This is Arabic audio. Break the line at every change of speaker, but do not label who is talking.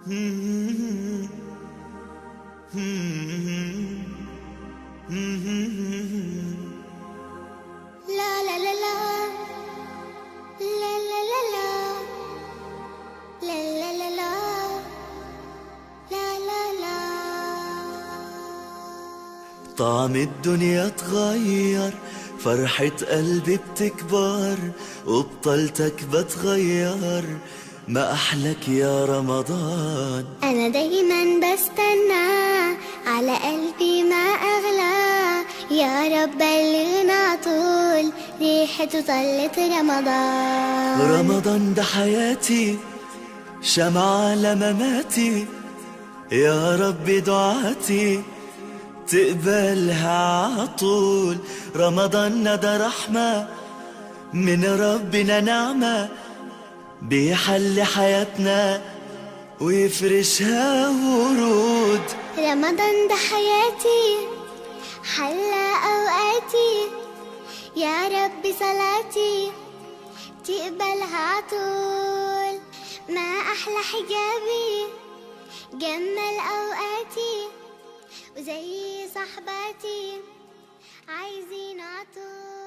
لا لا لا لا لا لا لا لا لا لا لا لا لا لا.
طعم الدنيا اتغير، فرحة قلبي بتكبر، وبطلتك بتغير، ما أحلك يا رمضان.
أنا دايما بستنى، على قلبي ما أغلى، يا رب بلغنا طول ريحته طلت رمضان.
رمضان ده حياتي، شمعة لمماتي، يا رب دعاتي تقبلها عطول. رمضان ده رحمة من ربنا، نعمة بيحل حياتنا ويفرشها ورود.
رمضان ده حياتي، حلى أوقاتي، يا رب صلاتي تقبلها عطول. ما أحلى حجابي، جمل أوقاتي، وزي صحباتي عايزين عطول.